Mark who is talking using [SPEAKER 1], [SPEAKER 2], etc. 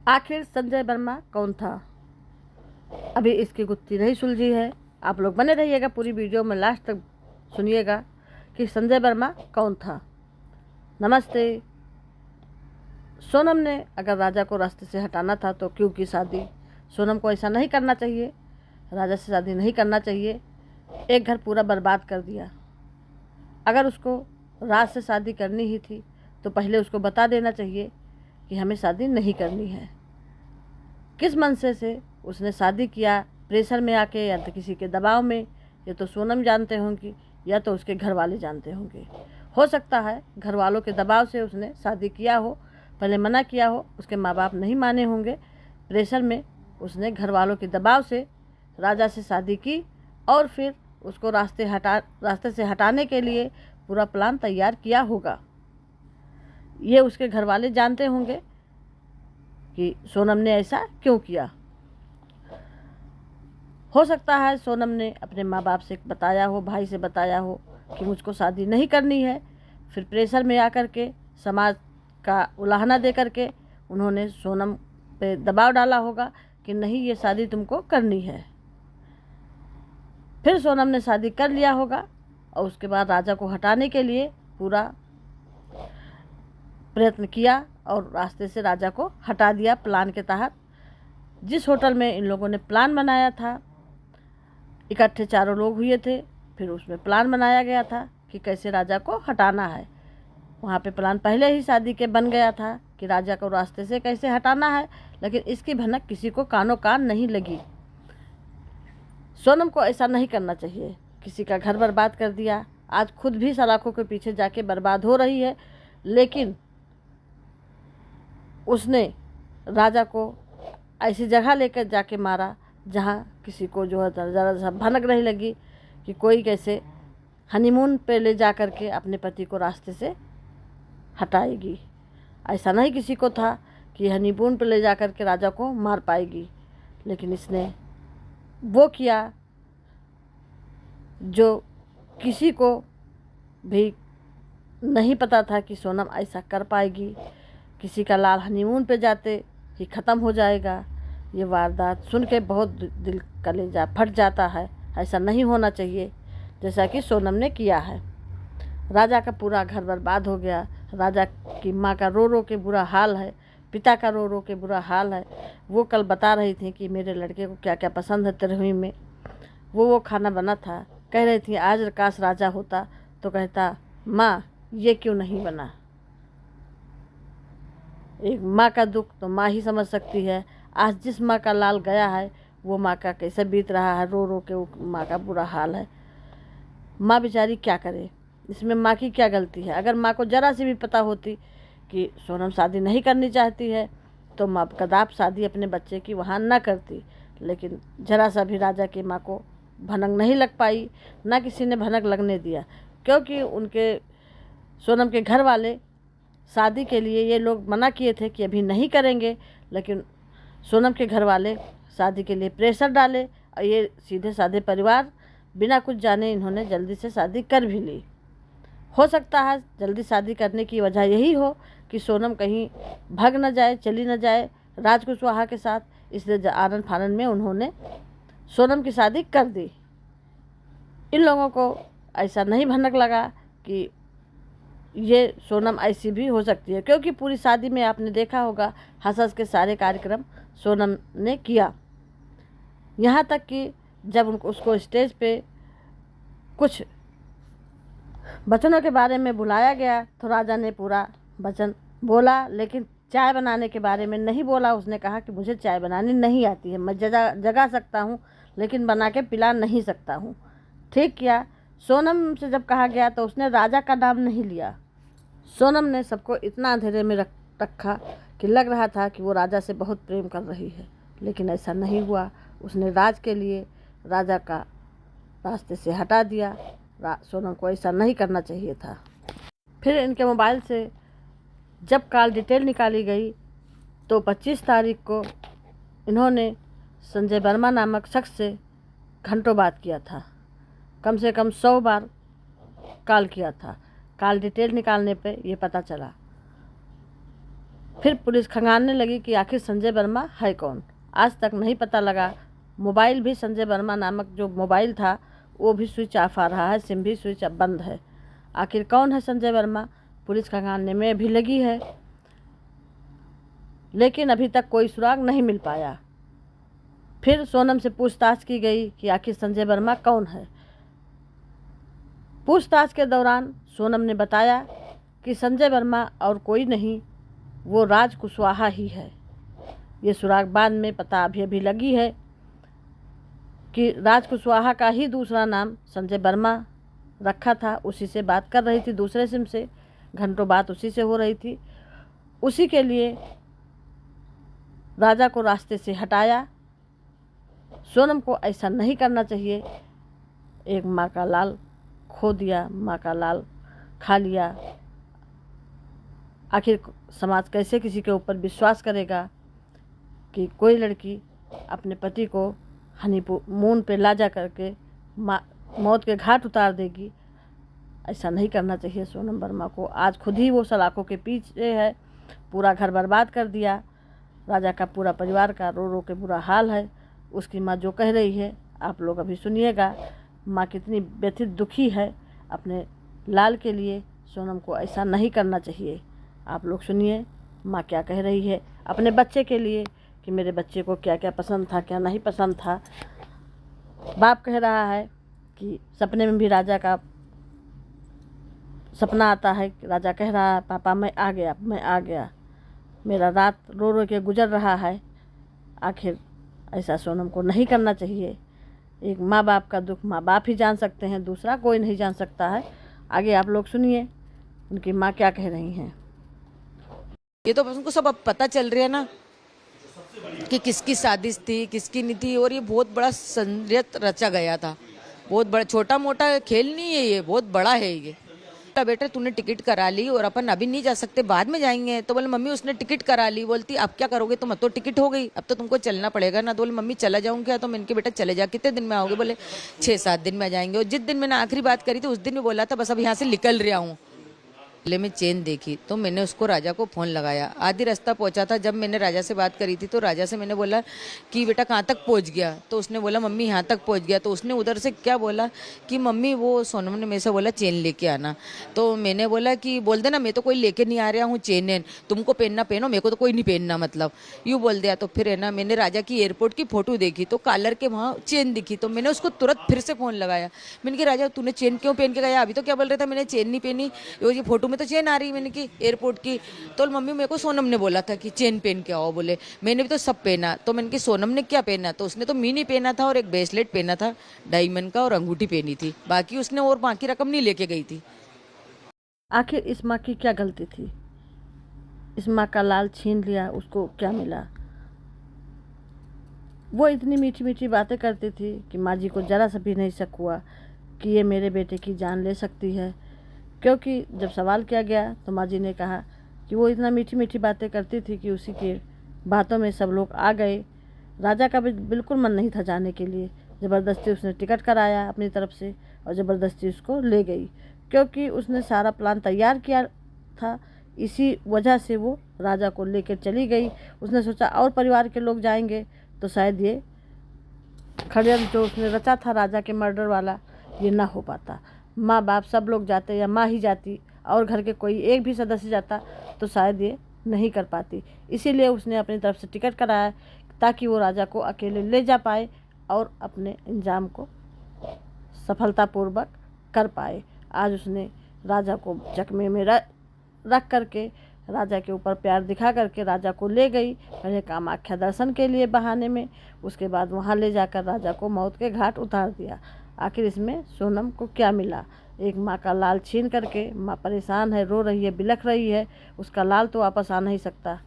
[SPEAKER 1] आखिर संजय वर्मा कौन था? अभी इसकी गुत्थी नहीं सुलझी है। आप लोग बने रहिएगा, पूरी वीडियो में लास्ट तक सुनिएगा कि संजय वर्मा कौन था। नमस्ते। सोनम ने अगर राजा को रास्ते से हटाना था तो क्यों की शादी? सोनम को ऐसा नहीं करना चाहिए, राजा से शादी नहीं करना चाहिए। एक घर पूरा बर्बाद कर दिया। अगर उसको राज से शादी करनी ही थी तो पहले उसको बता देना चाहिए कि हमें शादी नहीं करनी है। किस मनसे से उसने शादी किया, प्रेशर में आके या तो किसी के दबाव में, ये तो सोनम जानते होंगी या तो उसके घर वाले जानते होंगे। हो सकता है घर वालों के दबाव से उसने शादी किया हो, पहले मना किया हो, उसके माँ बाप नहीं माने होंगे, प्रेशर में उसने घर वालों के दबाव से राजा से शादी की और फिर उसको रास्ते से हटाने के लिए पूरा प्लान तैयार किया होगा। ये उसके घर वाले जानते होंगे कि सोनम ने ऐसा क्यों किया। हो सकता है सोनम ने अपने माँ बाप से बताया हो, भाई से बताया हो कि मुझको शादी नहीं करनी है, फिर प्रेशर में आकर के समाज का उलाहना दे करके उन्होंने सोनम पे दबाव डाला होगा कि नहीं ये शादी तुमको करनी है। फिर सोनम ने शादी कर लिया होगा और उसके बाद राजा को हटाने के लिए पूरा प्रयत्न किया और रास्ते से राजा को हटा दिया प्लान के तहत। जिस होटल में इन लोगों ने प्लान बनाया था, इकट्ठे चारों लोग हुए थे, फिर उसमें प्लान बनाया गया था कि कैसे राजा को हटाना है। वहाँ पे प्लान पहले ही शादी के बन गया था कि राजा को रास्ते से कैसे हटाना है, लेकिन इसकी भनक किसी को कानों कान नहीं लगी। सोनम को ऐसा नहीं करना चाहिए। किसी का घर बर्बाद कर दिया, आज खुद भी सलाखों के पीछे जाके बर्बाद हो रही है, लेकिन उसने राजा को ऐसी जगह लेकर जाके मारा जहाँ किसी को जो है ज़रा सा भनक नहीं लगी कि कोई कैसे हनीमून पे ले जा कर के अपने पति को रास्ते से हटाएगी। ऐसा नहीं किसी को था कि हनीमून पे ले जा कर के राजा को मार पाएगी, लेकिन इसने वो किया जो किसी को भी नहीं पता था कि सोनम ऐसा कर पाएगी। किसी का लाल हनीमून पे जाते ही ख़त्म हो जाएगा। ये वारदात सुन के बहुत दिल कलेजा फट जाता है। ऐसा नहीं होना चाहिए जैसा कि सोनम ने किया है। राजा का पूरा घर बर्बाद हो गया। राजा की माँ का रो रो के बुरा हाल है, पिता का रो रो के बुरा हाल है। वो कल बता रही थी कि मेरे लड़के को क्या क्या पसंद है तिरहुई में, वो खाना बना था। कह रही थी आज काश राजा होता तो कहता माँ ये क्यों नहीं बना। एक माँ का दुख तो माँ ही समझ सकती है। आज जिस माँ का लाल गया है वो माँ का कैसे बीत रहा है, रो रो के वो माँ का बुरा हाल है। माँ बेचारी क्या करे, इसमें माँ की क्या गलती है। अगर माँ को ज़रा सी भी पता होती कि सोनम शादी नहीं करनी चाहती है तो माँ कदाप शादी अपने बच्चे की वहाँ न करती, लेकिन ज़रा सा भी राजा की माँ को भनक नहीं लग पाई, ना किसी ने भनक लगने दिया, क्योंकि उनके सोनम के घर वाले शादी के लिए ये लोग मना किए थे कि अभी नहीं करेंगे, लेकिन सोनम के घर वाले शादी के लिए प्रेशर डाले और ये सीधे साधे परिवार बिना कुछ जाने इन्होंने जल्दी से शादी कर भी ली। हो सकता है जल्दी शादी करने की वजह यही हो कि सोनम कहीं भाग न जाए, चली न जाए राज कुशवाहा के साथ, इसलिए आनन फानन में उन्होंने सोनम की शादी कर दी। इन लोगों को ऐसा नहीं भनक लगा कि ये सोनम ऐसी भी हो सकती है, क्योंकि पूरी शादी में आपने देखा होगा हंस हंस के सारे कार्यक्रम सोनम ने किया। यहाँ तक कि जब उसको स्टेज पे कुछ वचनों के बारे में बुलाया गया तो राजा ने पूरा वचन बोला, लेकिन चाय बनाने के बारे में नहीं बोला। उसने कहा कि मुझे चाय बनानी नहीं आती है, मैं जगा सकता हूँ लेकिन बना के पिला नहीं सकता हूँ। ठीक किया। सोनम से जब कहा गया तो उसने राजा का नाम नहीं लिया। सोनम ने सबको इतना अंधेरे में रखा कि लग रहा था कि वो राजा से बहुत प्रेम कर रही है, लेकिन ऐसा नहीं हुआ। उसने राज के लिए राजा का रास्ते से हटा दिया। सोनम को ऐसा नहीं करना चाहिए था। फिर इनके मोबाइल से जब कॉल डिटेल निकाली गई तो 25 तारीख को इन्होंने संजय वर्मा नामक शख्स से घंटों बात किया था। कम से कम 100 बार कॉल किया था। कॉल डिटेल निकालने पे ये पता चला। फिर पुलिस खंगालने लगी कि आखिर संजय वर्मा है कौन। आज तक नहीं पता लगा। मोबाइल भी संजय वर्मा नामक जो मोबाइल था वो भी स्विच ऑफ आ रहा है, सिम भी स्विच बंद है। आखिर कौन है संजय वर्मा, पुलिस खंगालने में भी लगी है, लेकिन अभी तक कोई सुराग नहीं मिल पाया। फिर सोनम से पूछताछ की गई कि आखिर संजय वर्मा कौन है। पूछताछ के दौरान सोनम ने बताया कि संजय वर्मा और कोई नहीं, वो राज कुशवाहा ही है। ये सुराग बाद में पता अभी लगी है कि राज कुशवाहा का ही दूसरा नाम संजय वर्मा रखा था। उसी से बात कर रही थी, दूसरे सिम से, घंटों बात उसी से हो रही थी। उसी के लिए राजा को रास्ते से हटाया। सोनम को ऐसा नहीं करना चाहिए। एक माँ का लाल खो दिया, माँ का लाल खा लिया। आखिर समाज कैसे किसी के ऊपर विश्वास करेगा कि कोई लड़की अपने पति को हनीमून पे ला जा करके मौत के घाट उतार देगी। ऐसा नहीं करना चाहिए सोनम वर्मा को। आज खुद ही वो सलाखों के पीछे है, पूरा घर बर्बाद कर दिया। राजा का पूरा परिवार का रो रो के बुरा हाल है। उसकी माँ जो कह रही है आप लोग अभी सुनिएगा। माँ कितनी व्यथित दुखी है अपने लाल के लिए। सोनम को ऐसा नहीं करना चाहिए। आप लोग सुनिए माँ क्या कह रही है अपने बच्चे के लिए, कि मेरे बच्चे को क्या क्या पसंद था, क्या नहीं पसंद था। बाप कह रहा है कि सपने में भी राजा का सपना आता है। राजा कह रहा है पापा मैं आ गया, मैं आ गया, मेरा रात रो रो के गुजर रहा है। आखिर ऐसा सोनम को नहीं करना चाहिए। एक माँ बाप का दुख माँ बाप ही जान सकते हैं, दूसरा कोई नहीं जान सकता है। आगे आप लोग सुनिए उनकी माँ क्या कह रही हैं।
[SPEAKER 2] ये तो उनको सब अब पता चल रही है ना कि किसकी साजिश थी, किसकी नहीं थी। और ये बहुत बड़ा षड्यंत्र रचा गया था। बहुत बड़ा, छोटा मोटा खेल नहीं है ये, बहुत बड़ा है ये। बेटा तूने टिकट करा ली और अपन अभी नहीं जा सकते, बाद में जाएंगे। तो बोले मम्मी उसने टिकट करा ली। बोलती अब क्या करोगे तुम, अब तो टिकट हो गई, अब तो तुमको चलना पड़ेगा ना। तो बोले मम्मी चला जाऊँ क्या। तो मैंने कहा बेटा चले जा, कितने दिन में आओगे। बोले 6-7 दिन में आ जाएंगे। और जिस दिन मैंने आखिरी बात करी थी उस दिन में बोला था बस अब यहाँ से निकल रहा हूँ। गले में चेन देखी तो मैंने उसको राजा को फ़ोन लगाया। आधी रास्ता पहुंचा था जब मैंने राजा से बात करी थी। तो राजा से मैंने बोला कि बेटा कहाँ तक पहुंच गया। तो उसने बोला मम्मी यहाँ तक पहुंच गया। तो उसने उधर से क्या बोला कि मम्मी वो सोनम ने मेरे से बोला चेन लेके आना। तो मैंने बोला कि बोल देना मैं तो कोई लेके नहीं आ रहा हूँ चेन, तुमको पहनना पहनो, मेरे को तो कोई नहीं पहनना, मतलब यूँ बोल दिया। तो फिर है ना मैंने राजा की एयरपोर्ट की फ़ोटो देखी तो कॉलर के वहाँ चेन दिखी। तो मैंने उसको तुरंत फिर से फ़ोन लगाया। मैंने कहा राजा तूने चेन क्यों पहन के गया, अभी तो क्या बोल रहा था मैंने चेन नहीं पहनी, ये फोटो में तो चेन आ रही है मैंने की एयरपोर्ट की। तो मम्मी मेरे को सोनम ने बोला था कि चेन पहन के आओ। बोले मैंने भी तो सब पहना। तो मैंने कि सोनम ने क्या पहना। तो उसने तो मिनी पहना था और एक ब्रेसलेट पहना था डायमंड का और अंगूठी पहनी थी, बाकी उसने और बाकी रकम नहीं लेके गई थी।
[SPEAKER 1] आखिर इस माँ की क्या गलती थी। इस माँ का लाल छीन लिया, उसको क्या मिला। वो इतनी मीठी मीठी बातें करती थी कि माँ जी को जरा सा भी नहीं शक हुआ कि ये मेरे बेटे की जान ले सकती है। क्योंकि जब सवाल किया गया तो माँ जी ने कहा कि वो इतना मीठी मीठी बातें करती थी कि उसी की बातों में सब लोग आ गए। राजा का भी बिल्कुल मन नहीं था जाने के लिए। ज़बरदस्ती उसने टिकट कराया अपनी तरफ से और ज़बरदस्ती उसको ले गई, क्योंकि उसने सारा प्लान तैयार किया था। इसी वजह से वो राजा को लेकर चली गई। उसने सोचा और परिवार के लोग जाएंगे तो शायद ये षड्यंत्र जो उसने रचा था राजा के मर्डर वाला ये ना हो पाता। माँ बाप सब लोग जाते या माँ ही जाती और घर के कोई एक भी सदस्य जाता तो शायद ये नहीं कर पाती। इसीलिए उसने अपनी तरफ से टिकट कराया ताकि वो राजा को अकेले ले जा पाए और अपने इंजाम को सफलतापूर्वक कर पाए। आज उसने राजा को चकमे में रख करके राजा के ऊपर प्यार दिखा करके राजा को ले गई, पहले कामाख्या दर्शन के लिए बहाने में, उसके बाद वहाँ ले जाकर राजा को मौत के घाट उतार दिया। आखिर इसमें सोनम को क्या मिला। एक माँ का लाल छीन करके माँ परेशान है, रो रही है, बिलख रही है, उसका लाल तो वापस आ नहीं सकता।